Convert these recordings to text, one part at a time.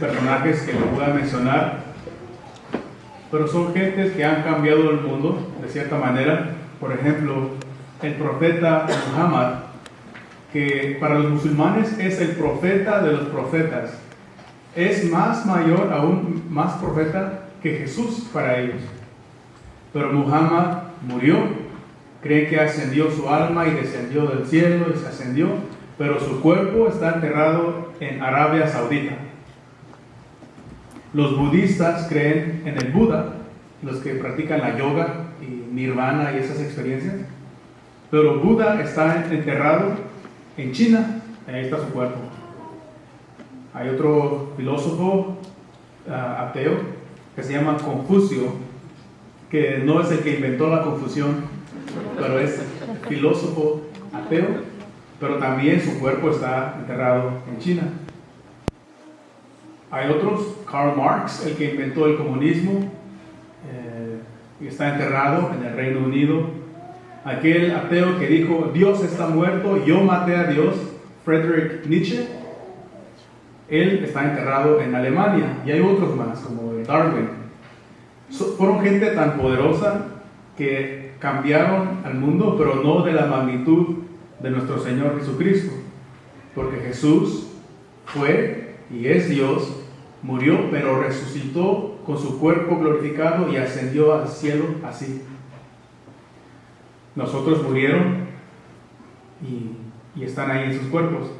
personajes que les voy a mencionar, pero son gentes que han cambiado el mundo de cierta manera. Por ejemplo, el profeta Muhammad, que para los musulmanes es el profeta de los profetas, es más mayor, aún más profeta que Jesús para ellos. Pero Muhammad murió, creen que ascendió su alma y descendió del cielo y se ascendió, pero su cuerpo está enterrado en Arabia Saudita. Los budistas creen en el Buda, los que practican la yoga y nirvana y esas experiencias, pero Buda está enterrado en China, ahí está su cuerpo. Hay otro filósofo ateo que se llama Confucio, que no es el que inventó la confusión, pero es filósofo ateo, pero también su cuerpo está enterrado en China. Hay otros, Karl Marx, el que inventó el comunismo, y está enterrado en el Reino Unido. Aquel ateo que dijo, Dios está muerto, yo maté a Dios, Friedrich Nietzsche, él está enterrado en Alemania. Y hay otros más, como Darwin. Fueron gente tan poderosa que cambiaron al mundo, pero no de la magnitud de nuestro Señor Jesucristo. Porque Jesús fue y es Dios, murió, pero resucitó con su cuerpo glorificado y ascendió al cielo así. Nosotros murieron y están ahí en sus cuerpos.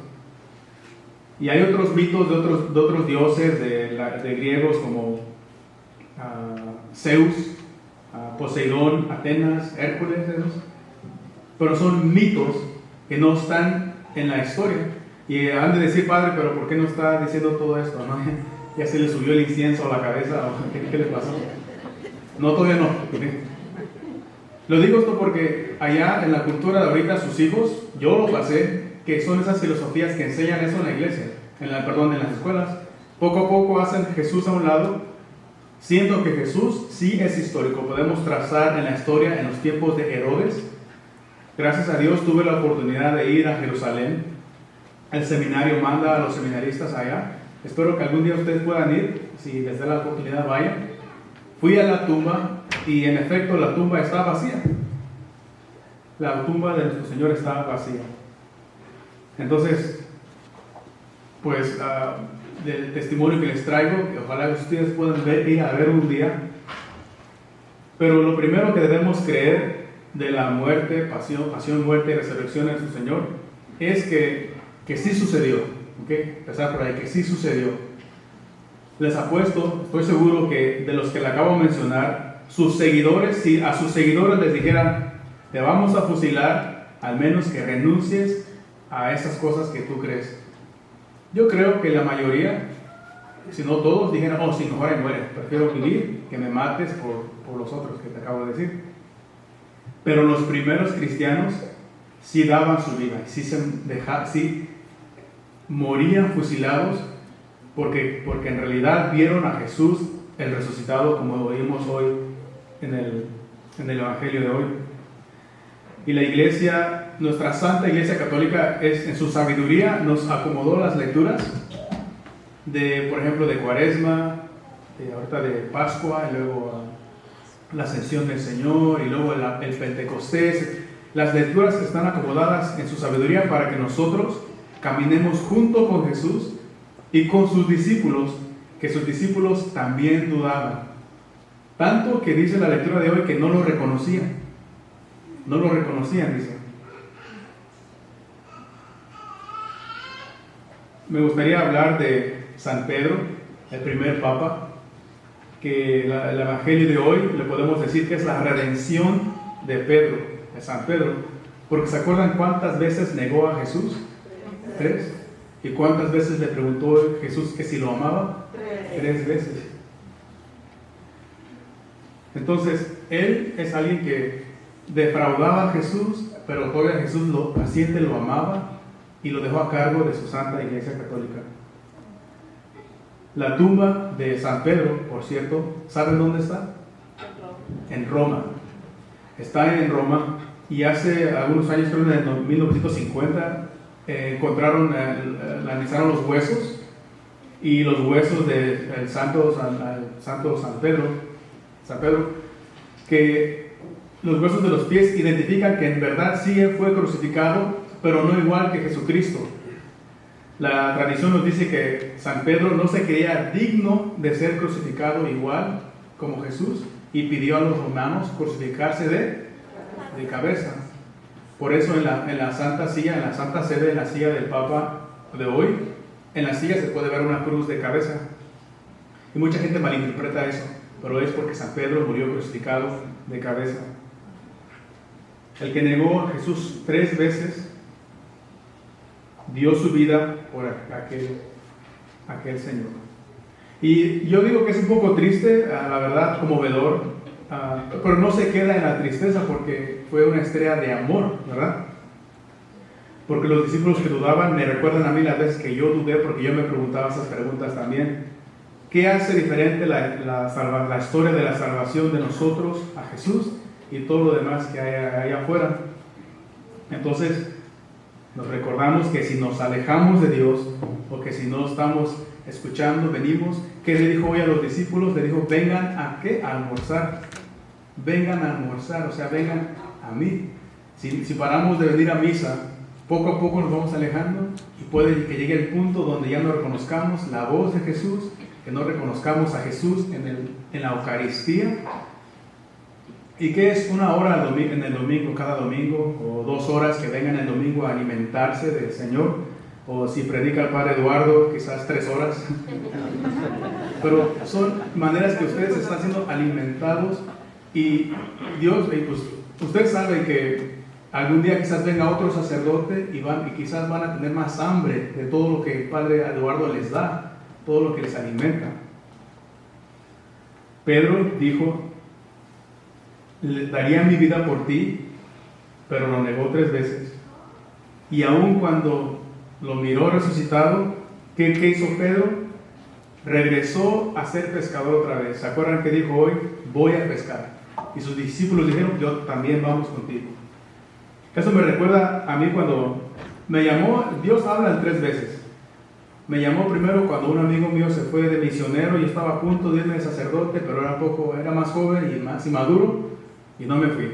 Y hay otros mitos de otros dioses de griegos como Zeus, Poseidón, Atenas, Hércules, esos. Pero son mitos que no están en la historia. Y han de decir, padre, pero ¿por qué no está diciendo todo esto? ¿No? Ya se le subió el incienso a la cabeza, ¿qué le pasó? No, todavía no. Lo digo esto porque allá en la cultura de ahorita sus hijos, yo lo pasé, que son esas filosofías que enseñan eso en la iglesia, en las escuelas. Poco a poco hacen Jesús a un lado, siendo que Jesús sí es histórico. Podemos trazar en la historia, en los tiempos de Herodes. Gracias a Dios tuve la oportunidad de ir a Jerusalén. El seminario manda a los seminaristas allá. Espero que algún día ustedes puedan ir, si les da la oportunidad vayan. Fui a la tumba y en efecto la tumba está vacía. La tumba de nuestro Señor está vacía. Entonces, pues del testimonio que les traigo, que ojalá ustedes puedan ir a ver un día. Pero lo primero que debemos creer de la muerte, pasión, muerte y resurrección de nuestro Señor es que sí sucedió. ¿Okay? Empezar por ahí, que sí sucedió. Les apuesto, estoy seguro que de los que le acabo de mencionar, sus seguidores, si a sus seguidores les dijeran, te vamos a fusilar, al menos que renuncies a esas cosas que tú crees. Yo creo que la mayoría, si no todos, dijeran, oh, si mejor muere, prefiero vivir que me mates por los otros que te acabo de decir. Pero los primeros cristianos sí daban su vida, sí morían fusilados porque en realidad vieron a Jesús el resucitado, como oímos hoy en el Evangelio de hoy. Y la iglesia, nuestra Santa Iglesia Católica, en su sabiduría nos acomodó las lecturas por ejemplo, de Cuaresma, ahorita de Pascua, y luego la Ascensión del Señor, y luego el Pentecostés. Las lecturas están acomodadas en su sabiduría para que nosotros caminemos junto con Jesús y con sus discípulos, que sus discípulos también dudaban. Tanto que dice la lectura de hoy que no lo reconocían. No lo reconocían, dice. Me gustaría hablar de San Pedro, el primer papa, que el Evangelio de hoy le podemos decir que es la redención de Pedro, de San Pedro, porque ¿se acuerdan cuántas veces negó a Jesús? 3. ¿Y cuántas veces le preguntó Jesús que si lo amaba? 3 veces. Entonces, él es alguien que defraudaba a Jesús, pero todavía Jesús paciente lo amaba y lo dejó a cargo de su Santa Iglesia Católica. La tumba de San Pedro, por cierto, ¿saben dónde está? En Roma. Está en Roma y hace algunos años, creo en el 1950, analizaron los huesos y los huesos del santo San Pedro, que los huesos de los pies identifican que en verdad sí Él fue crucificado, pero no igual que Jesucristo. La tradición nos dice que San Pedro no se creía digno de ser crucificado igual como Jesús y pidió a los romanos crucificarse de cabeza. Por eso en la Santa Silla, en la Santa Sede, en la silla del Papa de hoy, en la silla se puede ver una cruz de cabeza. Y mucha gente malinterpreta eso, pero es porque San Pedro murió crucificado de cabeza. El que negó a Jesús 3 veces dio su vida por aquel Señor. Y yo digo que es un poco triste, la verdad, conmovedor, pero no se queda en la tristeza porque fue una historia de amor, ¿verdad? Porque los discípulos que dudaban me recuerdan a mí las veces que yo dudé, porque yo me preguntaba esas preguntas también. ¿Qué hace diferente la historia de la salvación de nosotros a Jesús y todo lo demás que hay allá afuera? Entonces, nos recordamos que si nos alejamos de Dios, o que si no estamos escuchando, venimos, ¿qué le dijo hoy a los discípulos? Le dijo, vengan ¿a qué? A almorzar. Vengan a almorzar, o sea, vengan a mí. Si paramos de venir a misa, poco a poco nos vamos alejando y puede que llegue el punto donde ya no reconozcamos la voz de Jesús, que no reconozcamos a Jesús en la Eucaristía. ¿Y qué es una hora en el domingo, cada domingo, o 2 horas que vengan el domingo a alimentarse del Señor? O si predica el Padre Eduardo, quizás 3 horas. Pero son maneras que ustedes están siendo alimentados y Dios, pues ustedes saben que algún día quizás venga otro sacerdote y quizás van a tener más hambre de todo lo que el Padre Eduardo les da, todo lo que les alimenta. Pedro dijo, daría mi vida por ti, pero lo negó 3 veces. Y aun cuando lo miró resucitado, ¿qué hizo Pedro? Regresó a ser pescador otra vez. ¿Se acuerdan que dijo hoy? Voy a pescar. Y sus discípulos dijeron, yo también vamos contigo. Eso me recuerda a mí cuando me llamó, Dios habla 3 veces. Me llamó primero cuando un amigo mío se fue de misionero y estaba a punto de irme de sacerdote, pero era más joven y más inmaduro y no me fui.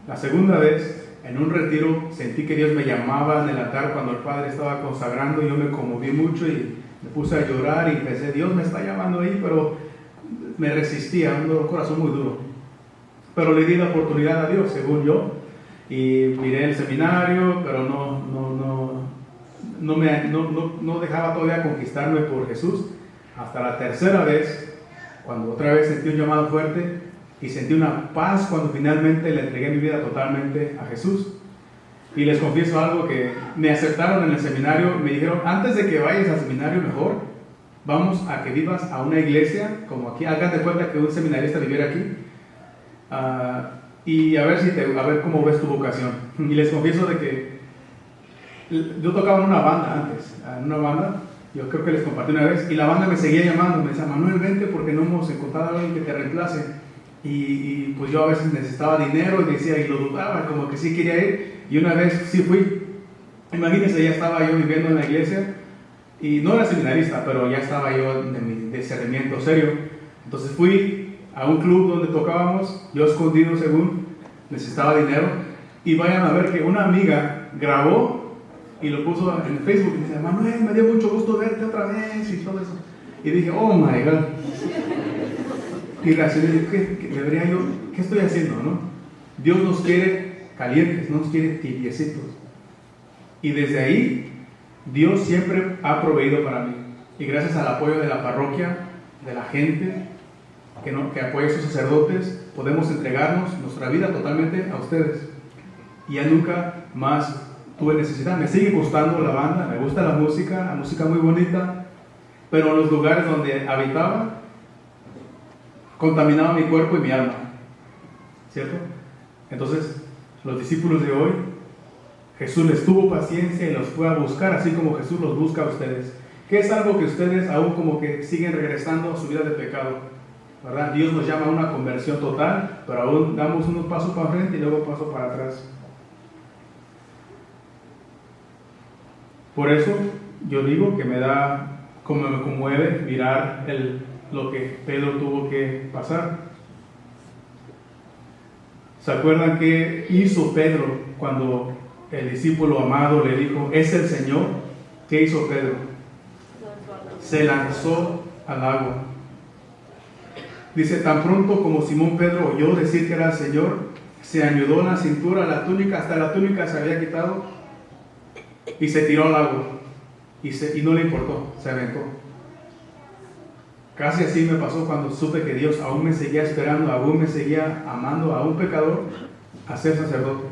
La segunda vez, en un retiro, sentí que Dios me llamaba en el altar cuando el Padre estaba consagrando y yo me conmoví mucho y me puse a llorar y pensé, Dios me está llamando ahí, pero me resistía, un corazón muy duro. Pero le di la oportunidad a Dios, según yo, y miré el seminario, pero no dejaba todavía conquistarme por Jesús. Hasta la tercera vez, cuando otra vez sentí un llamado fuerte y sentí una paz cuando finalmente le entregué mi vida totalmente a Jesús. Y les confieso algo, que me aceptaron en el seminario, me dijeron, antes de que vayas al seminario mejor, vamos a que vivas a una iglesia, como aquí, hagan de cuenta que un seminarista viviera aquí, y a ver cómo ves tu vocación. Y les confieso de que yo tocaba en una banda antes, yo creo que les compartí una vez, y la banda me seguía llamando, me decía, Manuel, vente porque no hemos encontrado a alguien que te reemplace. Y pues yo a veces necesitaba dinero y decía, y lo dudaba, como que sí quería ir, y una vez sí fui. Imagínense, ya estaba yo viviendo en la iglesia, y no era seminarista, pero ya estaba yo en mi discernimiento serio. Entonces fui a un club donde tocábamos, yo escondido según, necesitaba dinero, y vayan a ver que una amiga grabó y lo puso en Facebook, y dice, Manuel, me dio mucho gusto verte otra vez, y todo eso. Y dije, oh my God. Y reaccioné, ¿qué estoy haciendo, no? Dios nos quiere calientes, no nos quiere tibiecitos. Y desde ahí, Dios siempre ha proveído para mí. Y gracias al apoyo de la parroquia, de la gente que apoya a sus sacerdotes, podemos entregarnos nuestra vida totalmente a ustedes. Y ya nunca más tuve necesidad. Me sigue gustando la banda, me gusta la música muy bonita, pero en los lugares donde habitaba, contaminaba mi cuerpo y mi alma, ¿cierto? Entonces, los discípulos de hoy, Jesús les tuvo paciencia y los fue a buscar, así como Jesús los busca a ustedes. ¿Qué es algo que ustedes aún como que siguen regresando a su vida de pecado? ¿Verdad? Dios nos llama a una conversión total, pero aún damos unos pasos para frente y luego pasos para atrás. Por eso yo digo que me da como me conmueve mirar lo que Pedro tuvo que pasar. ¿Se acuerdan qué hizo Pedro cuando el discípulo amado le dijo, es el Señor? ¿Qué hizo Pedro? Se lanzó al agua. Dice, tan pronto como Simón Pedro oyó decir que era el Señor, se anudó en la cintura, la túnica, hasta la túnica se había quitado y se tiró al agua. Y no le importó, se aventó. Casi así me pasó cuando supe que Dios aún me seguía esperando, aún me seguía amando a un pecador a ser sacerdote.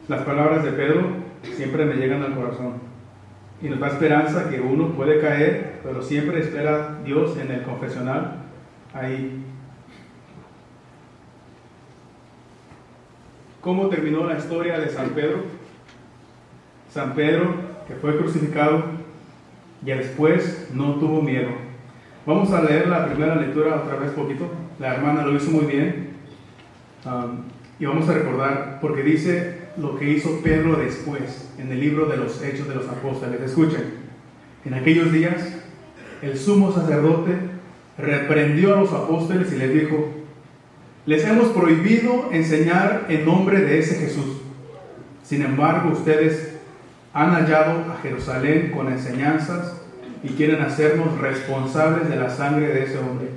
Las palabras de Pedro siempre me llegan al corazón y nos da esperanza que uno puede caer, pero siempre espera Dios en el confesional ahí. ¿Cómo terminó la historia de San Pedro? San Pedro, que fue crucificado y después no tuvo miedo. Vamos a leer la primera lectura otra vez poquito. La hermana lo hizo muy bien. Y vamos a recordar, porque dice lo que hizo Pedro después, en el libro de los Hechos de los Apóstoles. Escuchen, en aquellos días, el sumo sacerdote reprendió a los apóstoles y les dijo, les hemos prohibido enseñar en nombre de ese Jesús. Sin embargo, ustedes han hallado a Jerusalén con enseñanzas y quieren hacernos responsables de la sangre de ese hombre.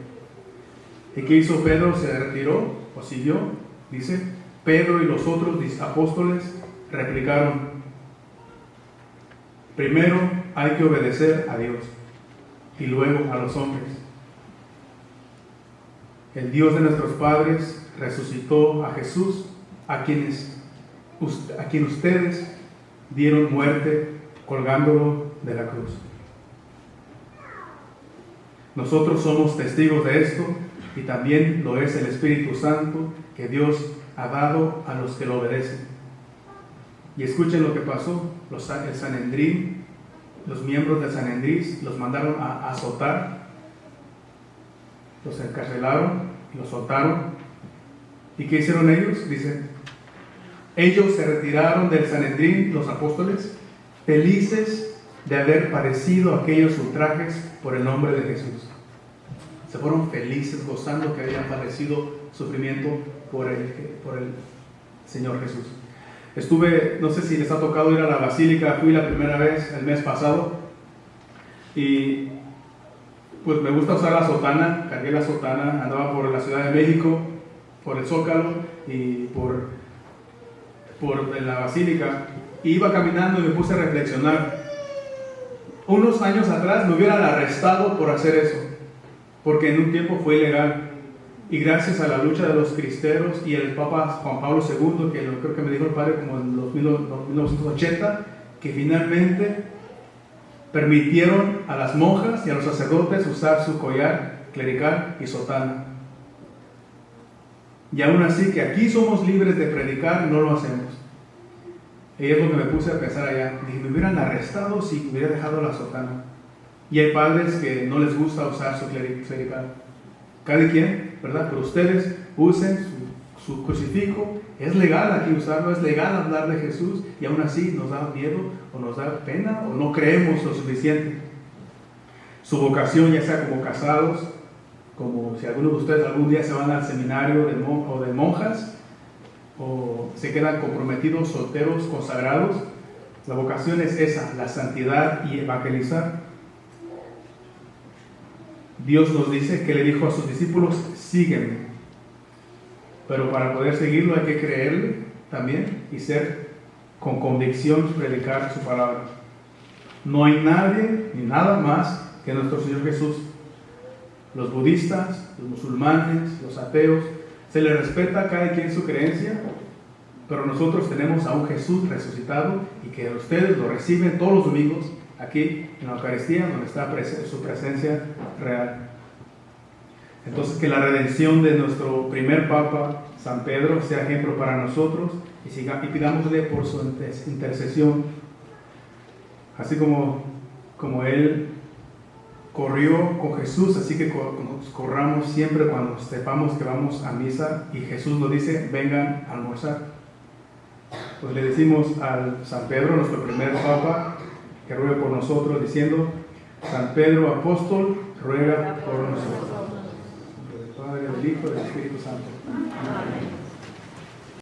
¿Y qué hizo Pedro? Se retiró o siguió. Dice, Pedro y los otros apóstoles replicaron, primero hay que obedecer a Dios y luego a los hombres. El Dios de nuestros padres resucitó a Jesús, a quien ustedes dieron muerte colgándolo de la cruz. Nosotros somos testigos de esto y también lo es el Espíritu Santo que Dios ha dado a los que lo obedecen. Y escuchen lo que pasó. El Sanedrín, los miembros del Sanedrín los mandaron a azotar, los encarcelaron y los soltaron. ¿Y qué hicieron ellos? Dice, ellos se retiraron del Sanedrín, los apóstoles, felices de haber padecido aquellos ultrajes por el nombre de Jesús. Se fueron felices, gozando que habían padecido sufrimiento por el Señor Jesús. No sé si les ha tocado ir a la basílica, fui la primera vez el mes pasado y pues me gusta usar la sotana, cargué la sotana, andaba por la Ciudad de México, por el Zócalo y por la basílica, y iba caminando y me puse a reflexionar. Unos años atrás me hubieran arrestado por hacer eso, porque en un tiempo fue ilegal, y gracias a la lucha de los cristeros y el Papa Juan Pablo II, que creo que me dijo el padre como en 1980, que finalmente permitieron a las monjas y a los sacerdotes usar su collar clerical y sotana. Y aún así que aquí somos libres de predicar, no lo hacemos. Y es lo que me puse a pensar allá. Dije, me hubieran arrestado si hubiera dejado la sotana. Y hay padres que no les gusta usar su clerical. Cada quien, ¿verdad? Pero ustedes usen su crucifijo. Es legal aquí usarlo, es legal hablar de Jesús. Y aún así nos da miedo o nos da pena o no creemos lo suficiente. Su vocación, ya sea como casados, como si algunos de ustedes algún día se van al seminario o de monjas, o se quedan comprometidos, solteros, consagrados, la vocación es esa, la santidad y evangelizar. Dios nos dice que le dijo a sus discípulos, sígueme, pero para poder seguirlo hay que creerle también y ser con convicción, predicar su palabra. No hay nadie ni nada más que nuestro Señor Jesús. Los budistas, los musulmanes, los ateos, se les respeta a cada quien su creencia, pero nosotros tenemos a un Jesús resucitado y que ustedes lo reciben todos los domingos aquí en la Eucaristía, donde está su presencia real. Entonces, que la redención de nuestro primer Papa, San Pedro, sea ejemplo para nosotros y pidámosle por su intercesión, así como él corrió con Jesús, así que corramos siempre cuando sepamos que vamos a misa y Jesús nos dice, vengan a almorzar. Pues le decimos al San Pedro, nuestro primer Papa, que ruegue por nosotros, diciendo: San Pedro Apóstol, ruega por nosotros. En nombre del Padre, del Hijo y del Espíritu Santo.